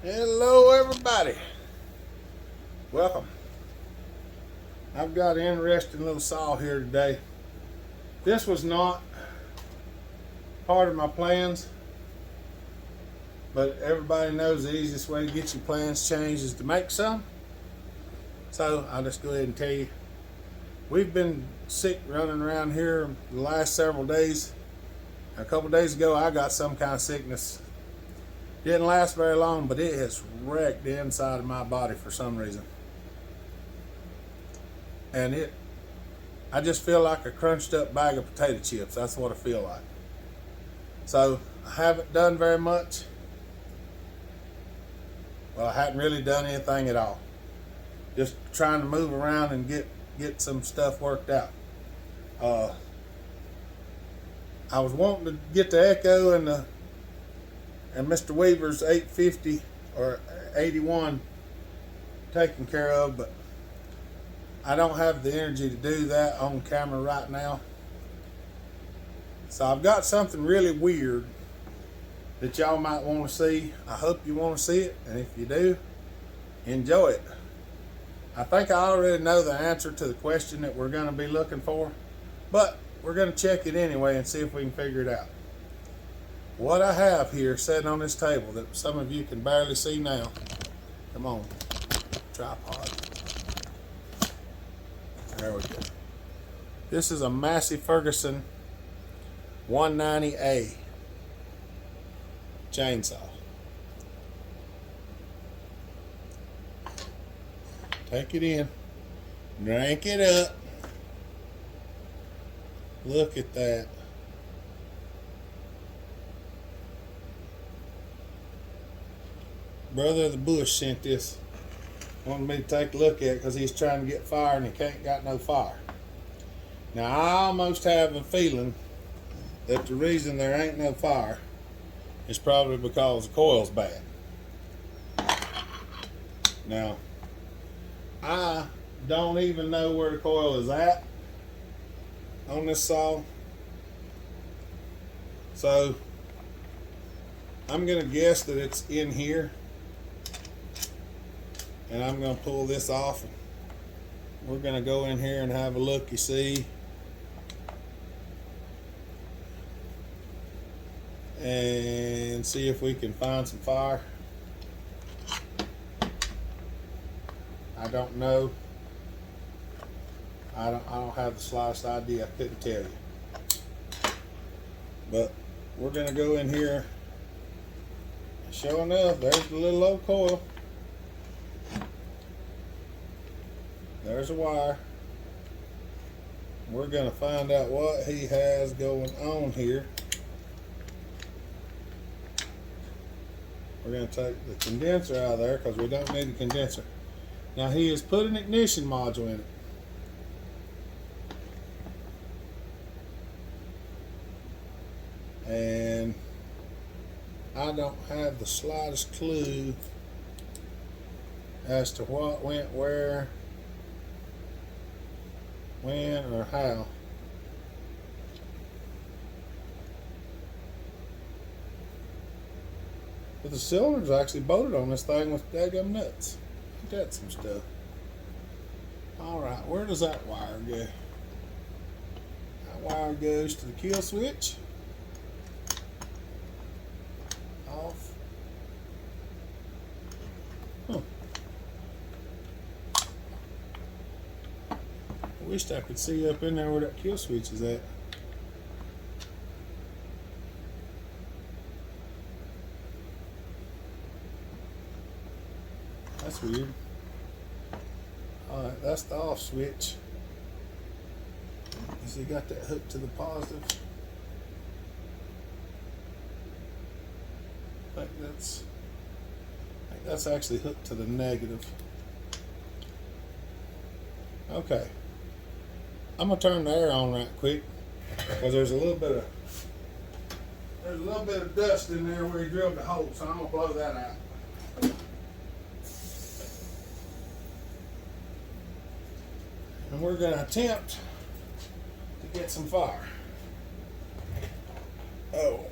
Hello everybody, welcome. I've got an interesting little saw here today. This was not part of my plans, but everybody knows the easiest way to get your plans changed is to make some. So I'll just go ahead and tell you, we've been sick running around here the last several days. A couple days ago I got some kind of sickness. Didn't last very long, but it has wrecked the inside of my body for some reason. And I just feel like a crunched up bag of potato chips. That's what I feel like. So I haven't done very much. Well, I hadn't really done anything at all. Just trying to move around and get some stuff worked out. I was wanting to get the Echo and Mr. Weaver's 850 or 81 taken care of, but I don't have the energy to do that on camera right now. So I've got something really weird that y'all might want to see. I hope you want to see it, and if you do, enjoy it. I think I already know the answer to the question that we're going to be looking for, but we're going to check it anyway and see if we can figure it out. What I have here sitting on this table that some of you can barely see now. Come on, tripod. There we go. This is a Massey Furgeson 190A chainsaw. Take it in, drink it up. Look at that. Brother of the Bush sent this, wanted me to take a look at it because he's trying to get fire and he can't got no fire. Now I almost have a feeling that the reason there ain't no fire is probably because the coil's bad. Now I don't even know where the coil is at on this saw, so I'm gonna guess that it's in here. And I'm going to pull this off. We're going to go in here and have a look, you see. And see if we can find some fire. I don't know. I don't have the slightest idea. I couldn't tell you. But we're going to go in here. Sure enough, there's the little old coil. There's a wire. We're going to find out what he has going on here. We're going to take the condenser out of there because we don't need the condenser. Now he has put an ignition module in it. And I don't have the slightest clue as to what went where, when, or how. But the cylinder's actually bolted on this thing with daggum nuts. Ain't that some stuff? Alright, where does that wire go? That wire goes to the kill switch. Off. Huh. I wished I could see up in there where that kill switch is at. That's weird. Alright, that's the off switch. Has he got that hooked to the positive? I think that's actually hooked to the negative. Okay. I'm gonna turn the air on right quick because there's a little bit of dust in there where he drilled the hole, so I'm gonna blow that out. And we're gonna attempt to get some fire. Oh.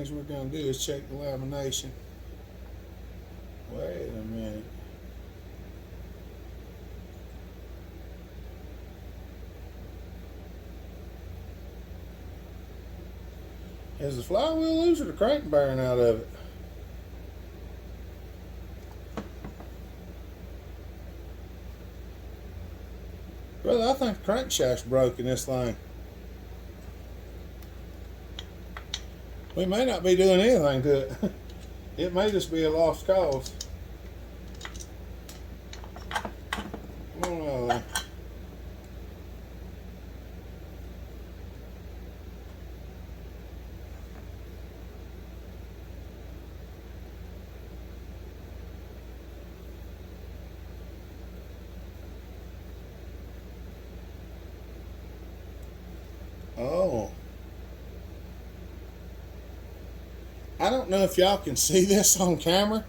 things we're going to do is check the lamination. Wait a minute. Is the flywheel loose or the crank bearing out of it? Brother, I think the crankshaft's broke in this thing. We may not be doing anything to it. It may just be a lost cause. Come on out of there. Oh. I don't know if y'all can see this on camera,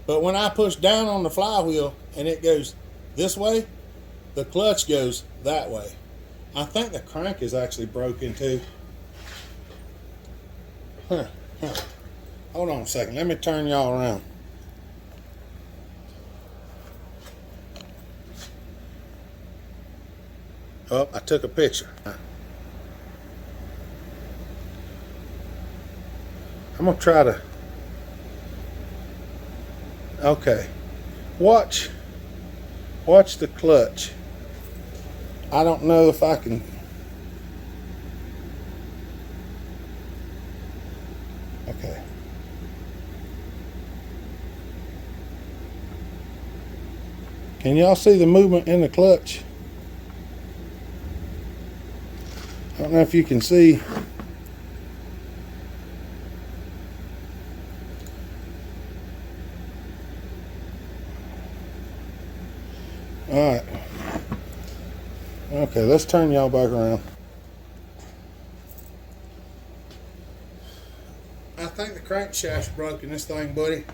but when I push down on the flywheel and it goes this way, the clutch goes that way. I think the crank is actually broken too. Hold on a second. Let me turn y'all around. Oh, I took a picture. I'm gonna try to. Okay, watch the clutch. I don't know if I can. Okay. Can y'all see the movement in the clutch? I don't know if you can see. Alright. Okay, let's turn y'all back around. I think the crankshaft's broken, this thing, buddy.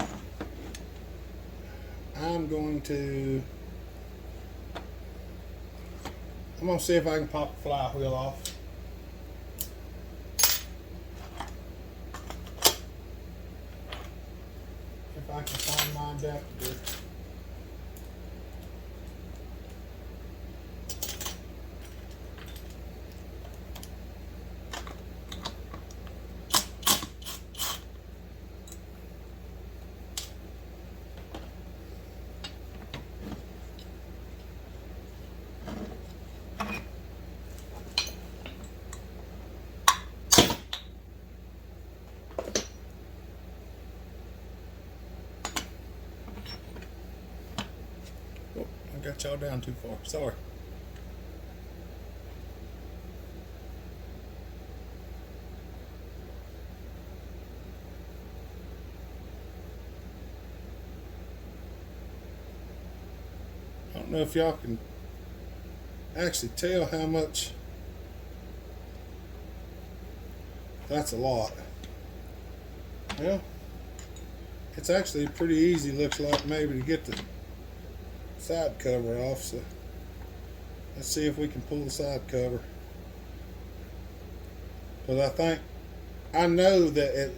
I'm going to see if I can pop the flywheel off. If I can find my adapter. Got y'all down too far. Sorry. I don't know if y'all can actually tell how much. That's a lot. Well, it's actually pretty easy, looks like, maybe to get the side cover off, so let's see if we can pull the side cover. But I know that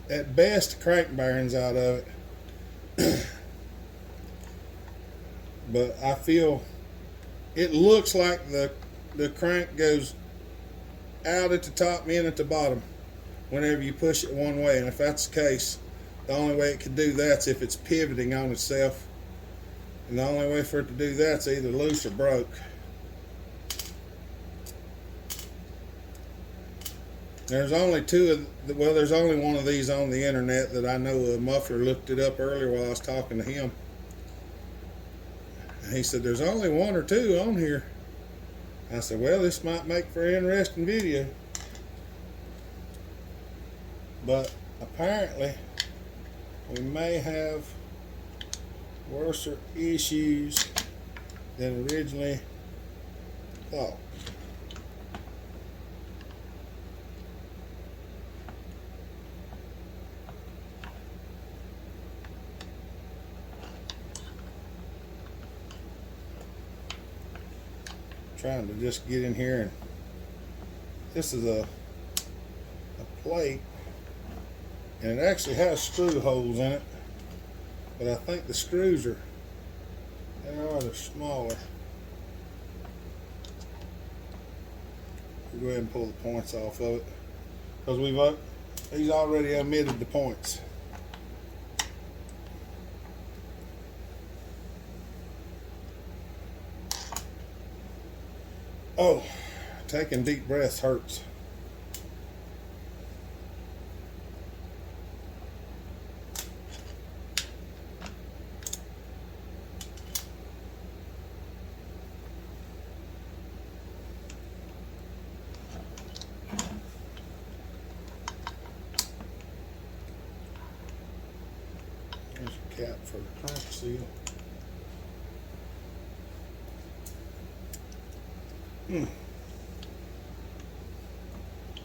at best crank bearings out of it, but I feel it looks like the crank goes out at the top and in at the bottom whenever you push it one way, and if that's the case, the only way it could do that's if it's pivoting on itself. And the only way for it to do that's either loose or broke. There's only there's only one of these on the internet that I know of. Muffler looked it up earlier while I was talking to him. And he said, there's only one or two on here. I said, well, this might make for an interesting video. But apparently, we may have worse issues than originally thought. Trying to just get in here, and this is a plate And it actually has screw holes in it, but I think the screws are they're smaller. We'll go ahead and pull the points off of it because he's already omitted the points. Oh, taking deep breaths hurts. There's a cap for the crank seal.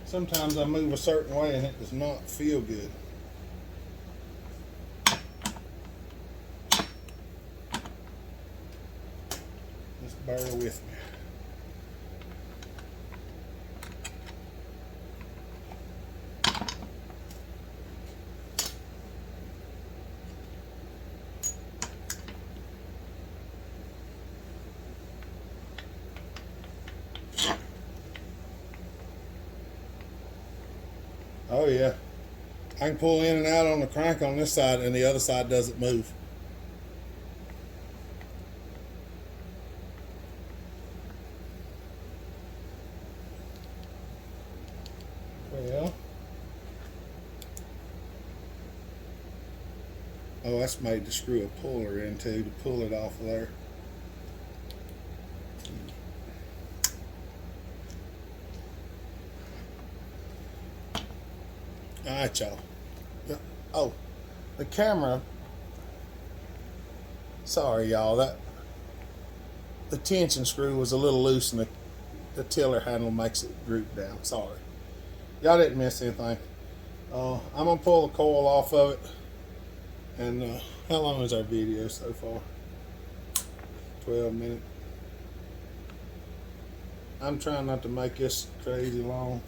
Sometimes I move a certain way and it does not feel good. Just bear with me. Oh yeah, I can pull in and out on the crank on this side and the other side doesn't move. Well, oh, that's made to screw a puller into to pull it off of there. Alright, y'all. Oh, the camera. Sorry, y'all. The tension screw was a little loose and the tiller handle makes it droop down. Sorry. Y'all didn't miss anything. I'm going to pull the coil off of it. And how long is our video so far? 12 minutes. I'm trying not to make this crazy long.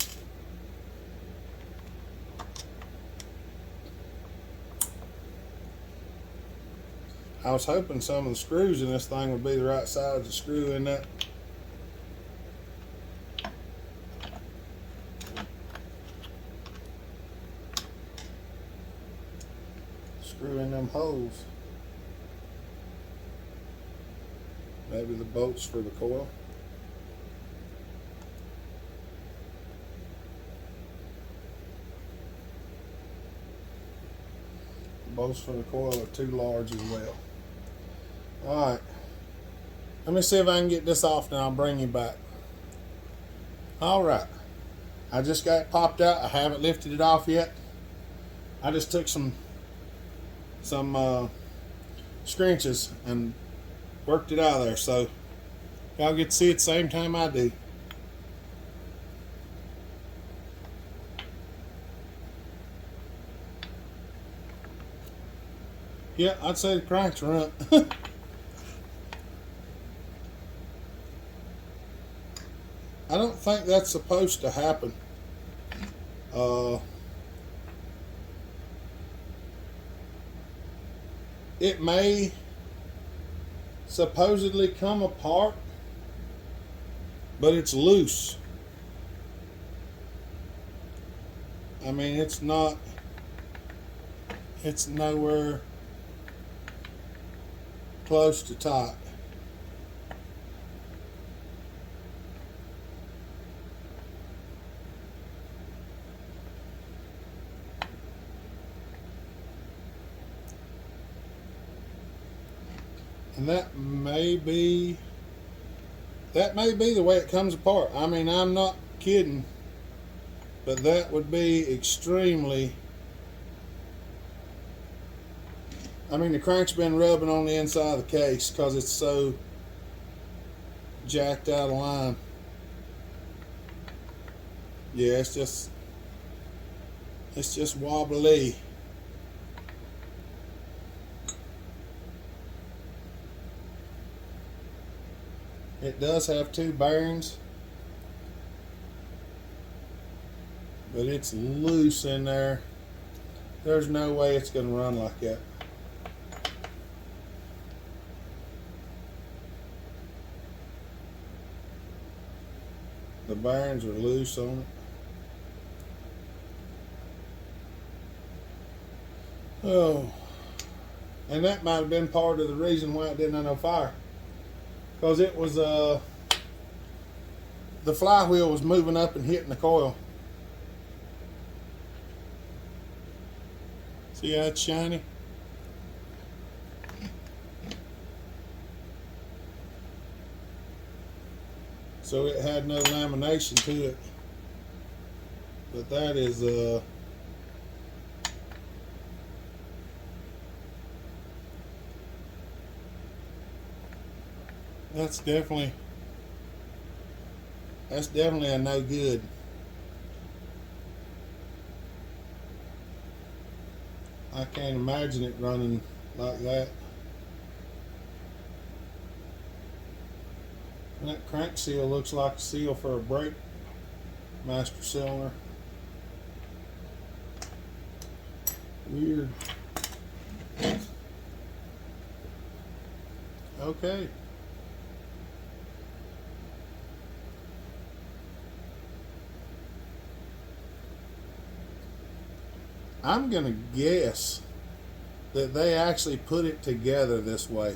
I was hoping some of the screws in this thing would be the right size to screw in that. Screw in them holes. Maybe the bolts for the coil. The bolts for the coil are too large as well. Alright, let me see if I can get this off and I'll bring you back. Alright, I just got it popped out. I haven't lifted it off yet. I just took some scrunches and worked it out of there, so y'all get to see it the same time I do. Yeah, I'd say the cranks are up. I don't think that's supposed to happen. It may supposedly come apart, but it's loose. I mean, it's nowhere close to tight. And that may be the way it comes apart. I mean, I'm not kidding, but that would be extremely. I mean, the crank's been rubbing on the inside of the case because it's so jacked out of line. Yeah, it's just wobbly. It does have two bearings, but it's loose in there. There's no way it's going to run like that. The bearings are loose on it. Oh, and that might have been part of the reason why it didn't have no fire, because it was the flywheel was moving up and hitting the coil. See how it's shiny? So it had no lamination to it, but that is that's definitely a no good. I can't imagine it running like that. And that crank seal looks like a seal for a brake master cylinder. Weird. Okay. I'm going to guess that they actually put it together this way,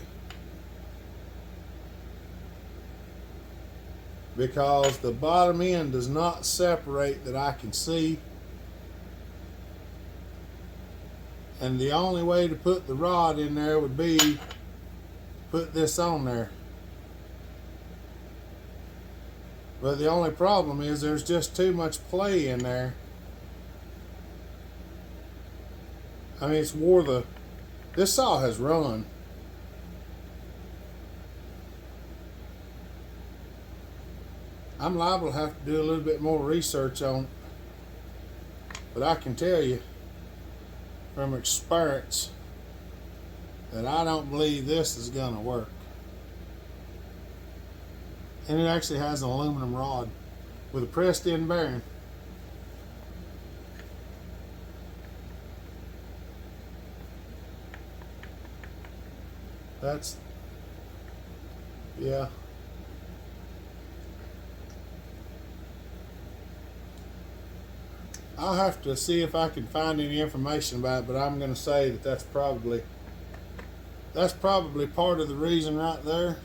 because the bottom end does not separate that I can see, and the only way to put the rod in there would be to put this on there. But the only problem is there's just too much play in there. I mean, it's wore this saw has run. I'm liable to have to do a little bit more research on it, but I can tell you from experience that I don't believe this is gonna work. And it actually has an aluminum rod with a pressed in bearing. That's, yeah. I'll have to see if I can find any information about it, but I'm going to say that that's probably part of the reason right there.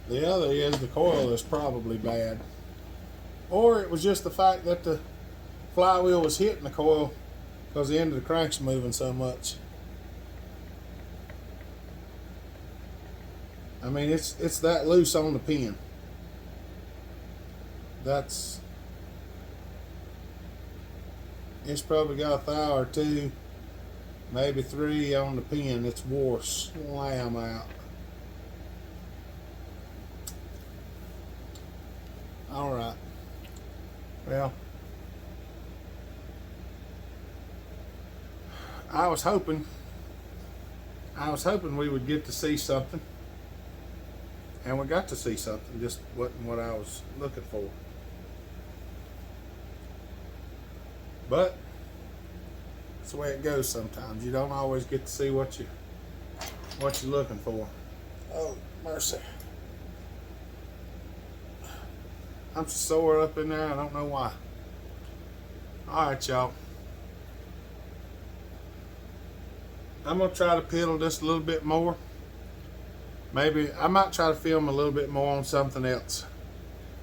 The other is the coil is probably bad, or it was just the fact that the flywheel was hitting the coil because the end of the crank's moving so much. I mean, it's that loose on the pin. It's probably got a thou or two, maybe three on the pin. It's wore slam out. All right. Well, I was hoping we would get to see something, and we got to see something. Just wasn't what I was looking for. But that's the way it goes sometimes. You don't always get to see what you're looking for. Oh, mercy. I'm sore up in there. I don't know why. All right, y'all. I'm going to try to piddle just a little bit more. Maybe I might try to film a little bit more on something else.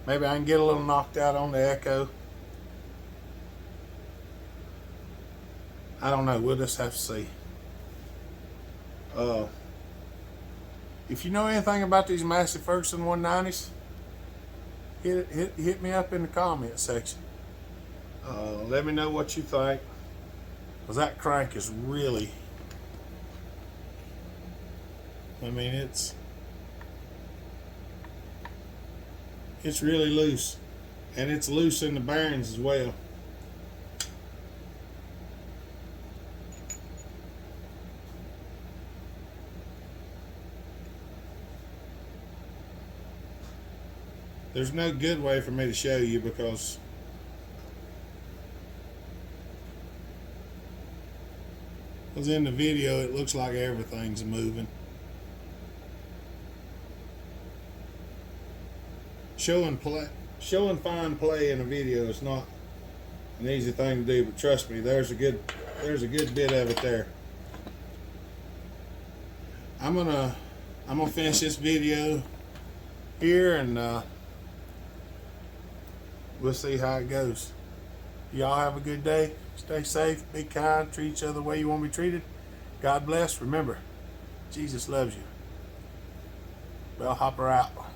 Maybe I can get a little knocked out on the echo. I don't know. We'll just have to see. If you know anything about these Massey Furgeson 190s, hit me up in the comment section. Let me know what you think, because that crank is really, I mean, it's really loose, and it's loose in the bearings as well. there's no good way for me to show you because in the video it looks like everything's moving. Showing fine play in a video is not an easy thing to do, but trust me, there's a good bit of it there. I'm gonna finish this video here, and we'll see how it goes. Y'all have a good day. Stay safe, be kind, treat each other the way you want to be treated. God bless. Remember, Jesus loves you. Bellhopper out.